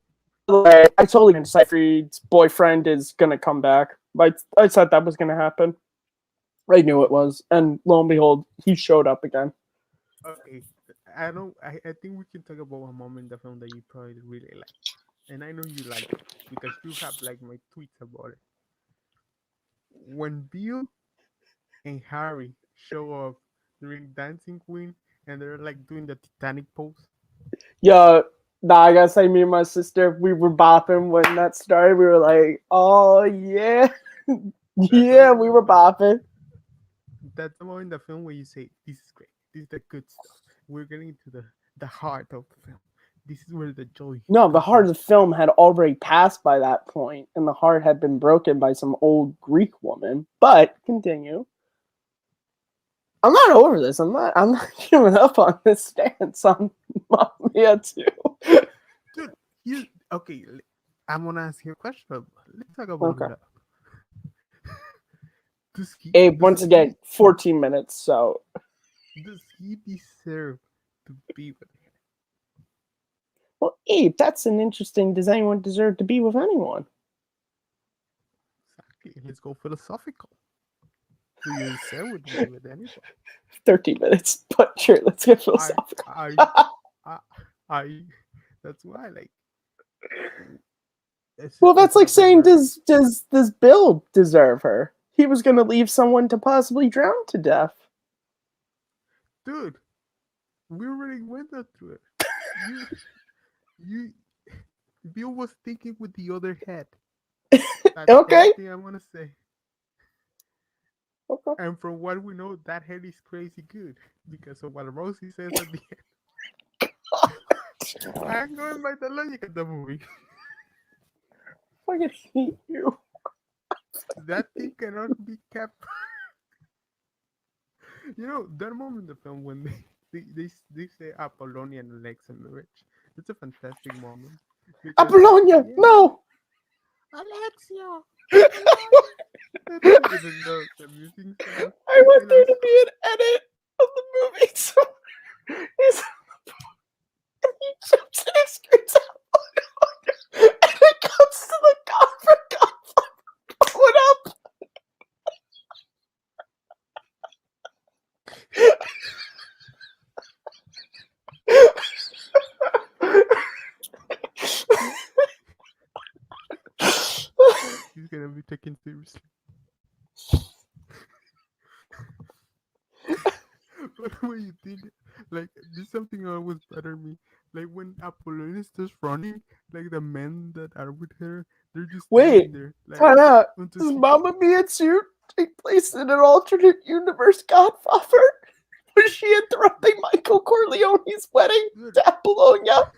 I totally meant Seyfried's boyfriend is gonna come back. I said that was gonna happen. I knew it was, and lo and behold, he showed up again. Okay. I don't. I think we can talk about a moment in the film that you probably really like, and I know you like it because you have like my tweets about it. When Bill and Harry show up during Dancing Queen, and they're like doing the Titanic pose. Yo, nah, I gotta say, me and my sister, we were bopping when that started. We were like, oh yeah, yeah, we were bopping. That's the moment in the film where you say, "This is great. This is the good stuff. We're getting into the heart of the film. This is where the joy." No, the comes heart in." of the film had already passed by that point, and the heart had been broken by some old Greek woman. But continue. I'm not over this. I'm not giving up on this stance on Mamma Mia 2. Dude, okay. I'm gonna ask you a question. Let's talk about Okay. love. Does he? Abe, Does once again, 14 minutes, so does he deserve to be with her? well, Abe, that's an interesting. Does anyone deserve to be with anyone? Exactly. Let's go philosophical. Do you deserve to be with anyone? 13 minutes, but sure, let's get I, philosophical. I, I. That's why, like, Well, that's instead like of the saying, murder. does Bill deserve her? He was going to leave someone to possibly drown to death. Dude, we already went through it. You, you, Bill was thinking with the other head. That's Okay. everything I'm gonna say. Okay. And from what we know, that head is crazy good because of what Rosie says at the end. I'm going by the logic of the movie. Fucking hate you. That thing cannot be kept. You know that moment in the film when they say Apollonia and Alexa marriage. It's a fantastic moment. Because, Apollonia, yeah, no. Alexia. The music starts. I want And there I'm to be an edit of the movie. So he's and he jumps and he screams out, and it comes to the God for God. What up? he's gonna be taken seriously. But when you think, like, there's something always better me. Like when Apollonia is just running, like the men that are with her, they're just Wait, standing there, like time out. until Does she. Mamma Mia 2 take place in an alternate universe Godfather? Was she interrupting Michael Corleone's wedding Dude, to Apollonia?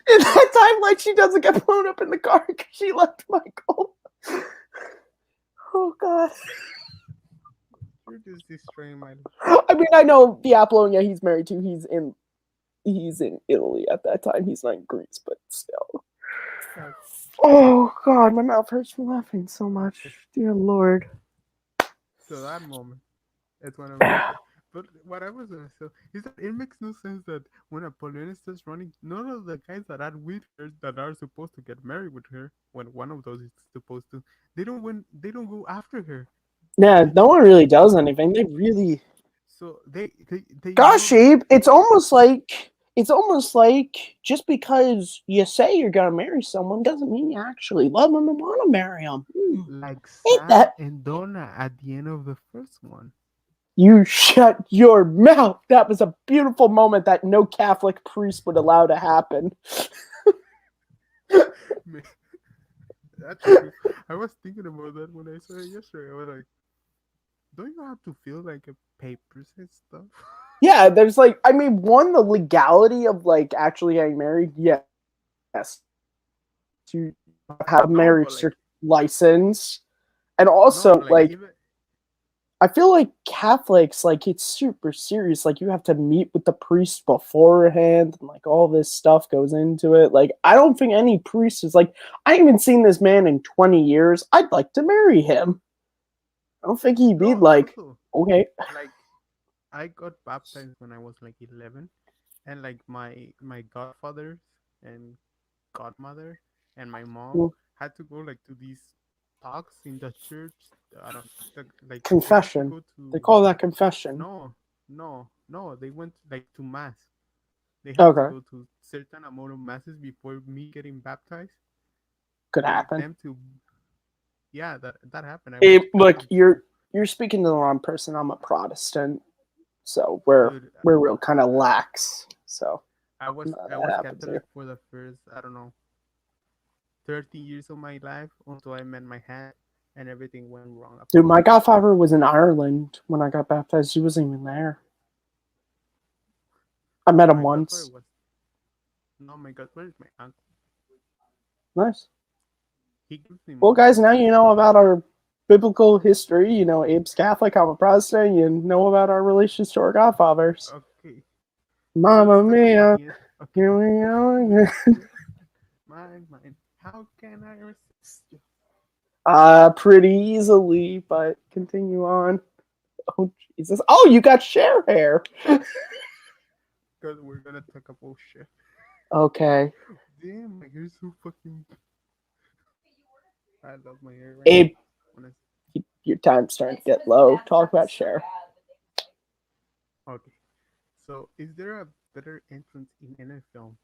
In that timeline, she doesn't get blown up in the car because she left Michael. Oh, God. you're just destroying my. I mean, I know the Apollonia he's married to, he's in he's in Italy at that time. He's not in Greece, but still. Okay. Oh God, my mouth hurts from laughing so much. Dear Lord. So that moment, it's one of my favorite. But what I was gonna say is that it makes no sense that when Apollonius is running, none of the guys that are with her that are supposed to get married with her, when one of those is supposed to, they don't go after her. Yeah, no one really does anything. They really. So they Gosh, know. Abe, it's almost like just because you say you're gonna marry someone doesn't mean you actually love them and want to marry them. Like Ain't Sam that? and Donna at the end of the first one. You shut your mouth. That was a beautiful moment that no Catholic priest would allow to happen. Man, that's true. I was thinking about that when I saw it yesterday. I was like, don't you have to feel like a papers and stuff? Yeah, there's like, I mean, one, the legality of like actually getting married. Yes, you have a No, marriage but like license, and no, also but like like even I feel like Catholics, like it's super serious. Like you have to meet with the priest beforehand, and like all this stuff goes into it. Like I don't think any priest is like, I haven't seen this man in 20 years. I'd like to marry him. I don't think he'd be no, like, also okay. like I got baptized when I was like 11, and like my godfathers and godmother and my mom had to go like to these talks in the church. I don't like they had to Confession. go They to call that confession. no, they went like to mass. They had to Okay. go to certain amount of masses before me getting baptized Could for happen. them to. Yeah, that happened. I was It, look, Catholic, so you're speaking to the wrong person. I'm a Protestant, so we're dude, real kind of lax. So I that was happens Catholic here. for the first, I don't know, 30 years of my life until I met my hat and everything went wrong after Dude, my that. godfather was in Ireland when I got baptized. He wasn't even there. I met him My godfather once. was no, my godfather is my uncle. Nice. He gives me Well, money guys, now you sometimes. know about our biblical history. You know, Abe's Catholic, I'm a Protestant. You know about our relations to our godfathers. Okay, let's Mamma talk about Mia, the end. Okay, here we go again. mine. How can I resist you? Pretty easily, but continue on. Oh, Jesus. Oh, you got share hair. Because we're gonna talk about shit. Okay. Damn, my hair's so fucking. I love my hair right now. Abe, When your time's starting to get low. Talk about share. okay, so is there a better entrance in any film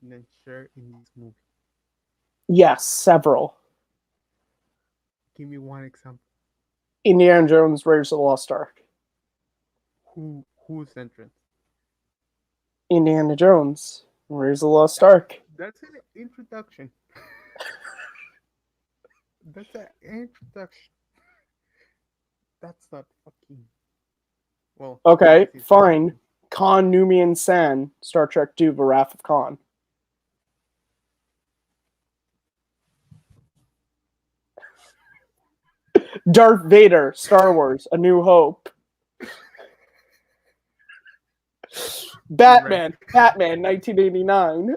than Cher in this movie? Yes, several. Give me one example. Indiana Jones, Raiders of the Lost Ark. Whose entrance? Indiana Jones, Raiders of the Lost Ark. That's an introduction. That's an introduction. That's not fucking. Well, I Okay, guess it's fine. important. Khan Noomian San, Star Trek II, The Wrath of Khan. Darth Vader, Star Wars, A New Hope. Batman, 1989.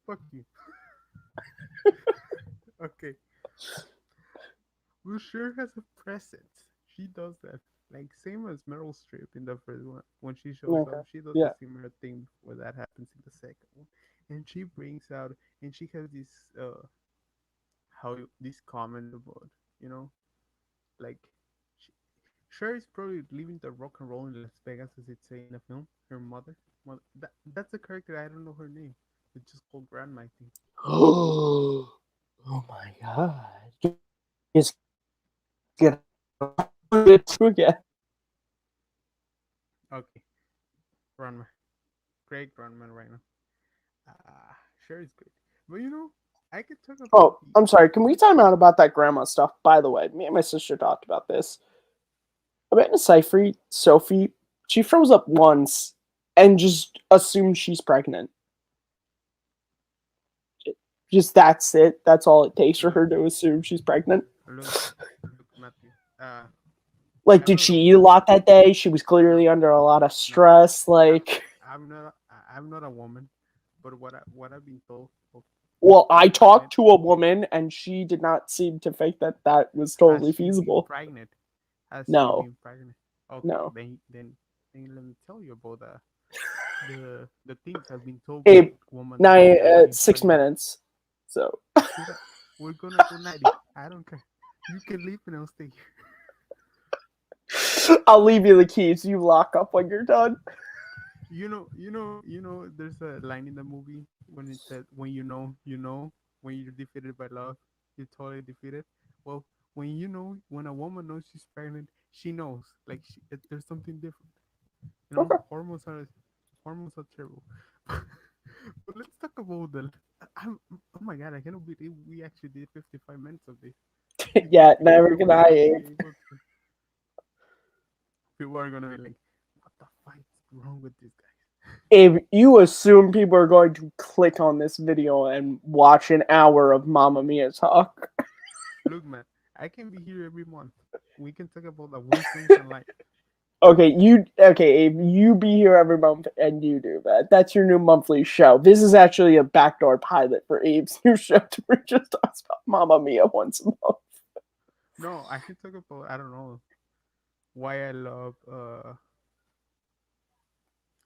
Fuck you. Okay. Well, Cher has a presence. She does that. Like, same as Meryl Streep in the first one. When she shows Okay, up, she does a yeah. similar thing before that happens in the second one. And she brings out, and she has this, this comment about, you know, like, she, Cher is probably living the rock and roll in Las Vegas, as it's say in the film. Her that's a character, I don't know her name. It's just called Grandma, I think. Oh my god. Just get it again. Okay, Grandma. Great Grandma right now. Sure is great. But you know, I could talk about Oh, the. I'm sorry. Can we time out about that grandma stuff? By the way, me and my sister talked about this. Amanda Seyfried, Sophie, she froze up once and just assumes she's pregnant. Just that's it. That's all it takes for Look, her to assume she's pregnant. look, look, Matthew. Like, I'm did not she a eat a woman. lot that day? She was clearly No, under a lot of no. stress. I, Like, I'm not a woman, but what I've been told of Well, I being pregnant, talked to a woman, and she did not seem to think that that was has totally she been feasible. pregnant? Has she No, been pregnant? Okay, no. then let me tell you about the things I've been told by Abe, women that have been pregnant. 6 minutes. So Should I? We're gonna do 90. I don't care. You can leave and I'll stay here. I'll leave you the keys. You lock up when you're done. There's a line in the movie when it said, "When you know. When you're defeated by love, you're totally defeated." Well, when a woman knows she's pregnant, she knows. Like there's something different. Okay. Hormones are terrible. But let's talk about oh my god, I cannot believe we actually did 55 minutes of this. Yeah, People never are can not I, gonna be Abe. able to. People are gonna be like, "What the fuck is wrong with this guy?" Abe, you assume people are going to click on this video and watch an hour of Mamma Mia talk. Look, man, I can be here every month. We can talk about the worst things in life. Okay, Abe, you be here every month and you do that. That's your new monthly show. This is actually a backdoor pilot for Abe's new show to where just talks about Mamma Mia once a month. No, I can talk about, I don't know, why I love.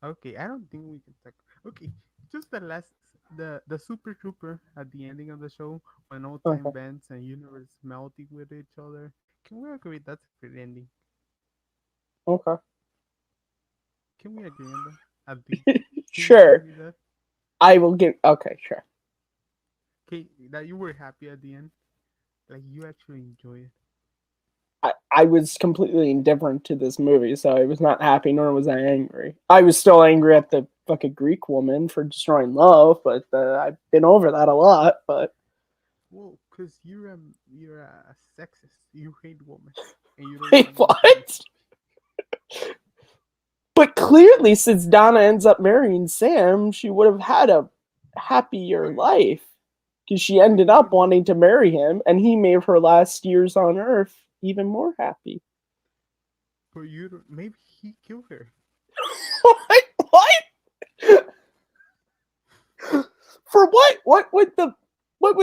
Okay, I don't think we can talk. Okay, just the Super Trooper at the ending of the show when all time Okay. bends and universe melting with each other. Can we agree that's a great ending? Okay. Can we agree on that? At least, can you give Sure. me that? I will give okay, sure. Okay, that you were happy at the end, like you actually enjoy it. I was completely indifferent to this movie, so I was not happy nor was I angry. I was still angry at the fucking Greek woman for destroying love, but I've been over that a lot. But Well, cause you're a sexist. You hate women, and you don't wait, want them to be what? happy. But clearly, since Donna ends up marrying Sam, she would have had a happier But life because she but ended you up don't. wanting to marry him, and he made her last years on Earth even more happy. But you don't. Maybe he killed her. what? What? For what? What would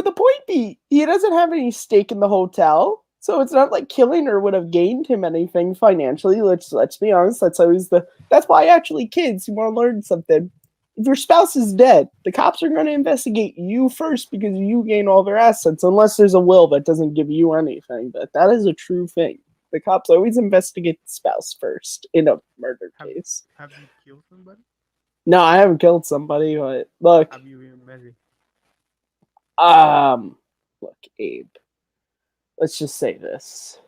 the point be? He doesn't have any stake in the hotel, so it's not like killing her would have gained him anything financially. Let's be honest. That's why actually kids, you want to learn something. If your spouse is dead, the cops are going to investigate you first because you gain all their assets, unless there's a will that doesn't give you anything. But that is a true thing. The cops always investigate the spouse first in a murder Have case. Have you killed somebody? No, I haven't killed somebody, but look, Have you been married? um, look, Abe. Let's just say this.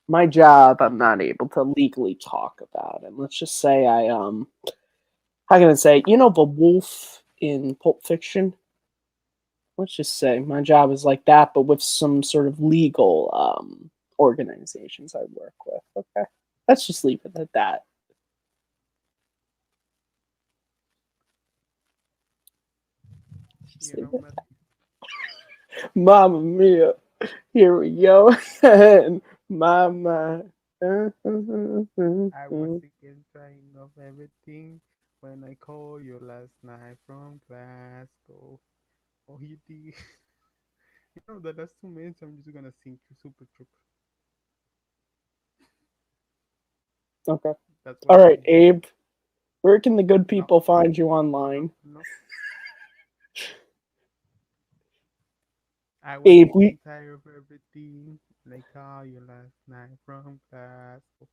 My job, I'm not able to legally talk about, and let's just say how can I say? You know the wolf in Pulp Fiction. Let's just say my job is like that, but with some sort of legal organizations I work with. Okay, let's just leave it at that. Just You leave know, it. Matt. Mamma mia, here we go. and my. I was again trying of everything when I called you last night from Glasgow. Oh, you did. You know the last 2 minutes, I'm just gonna sing to Super Trooper. Okay. That's what All I'm right, doing. Abe. Where can the good No, people find you no, online? no. I was Abe, sick we and tired of everything. Like call you last night from Glasgow.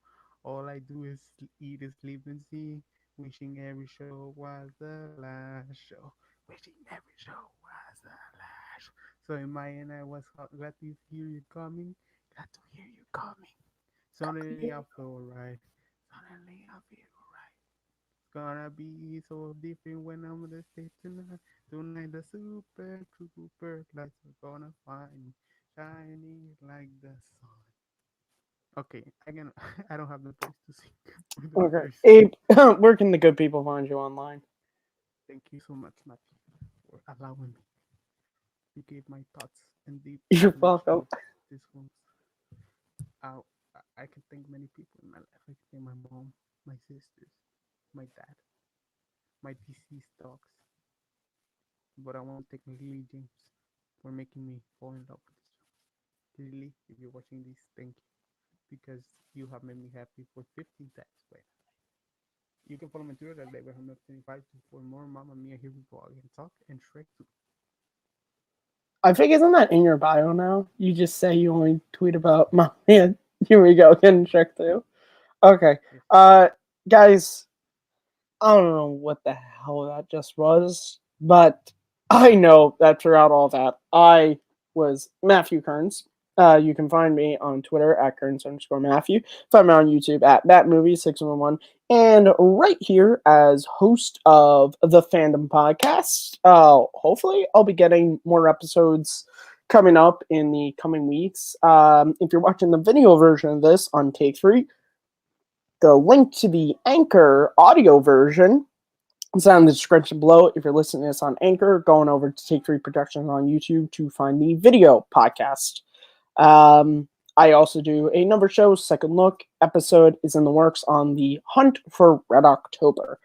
All I do is eat, sleep, and see. Wishing every show was the last show. Wishing every show was the last. So in my end, I was glad to hear you coming. Glad to hear you coming. Suddenly I feel right. Suddenly I feel right. It's gonna be so different when I'm on the stage tonight. Tonight the super trooper lights are gonna find me shining like the sun. Okay, I can I don't have the voice to sing. I'm okay. very sorry. Abe, where can the good people find you online? Thank you so much, Matthew, for allowing me to give my thoughts and deep You're connection welcome. with this one. I, I can thank many people in my life. I can thank my mom, my sisters, my dad, my DC stocks. But I want to thank Lily James for making me fall in love with this film. Lily, if you're watching this, thank you because you have made me happy for 15 times. Wait. You can follow me on Twitter at David125 for more Mamma Mia. Here we go again. Talk and Shrek 2. I think isn't that in your bio now? You just say you only tweet about my man. Here we go, getting checked too. Okay. Guys, I don't know what the hell that just was, but I know that throughout all that, I was Matthew Kearns. You can find me on Twitter at Kearns_Matthew. Find me on YouTube at BatMovie611. And right here as host of the Fandom podcast. Hopefully, I'll be getting more episodes coming up in the coming weeks. If you're watching the video version of this on Take 3, the link to the Anchor audio version is down in the description below. If you're listening to this on Anchor, going over to Take 3 Productions on YouTube to find the video podcast. I also do a number of shows. Second Look episode is in the works on the Hunt for Red October.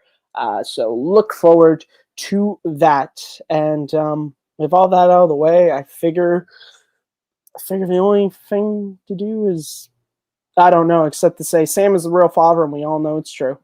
So look forward to that. And with all that out of the way, I figure the only thing to do is, I don't know, except to say Sam is the real father, and we all know it's true.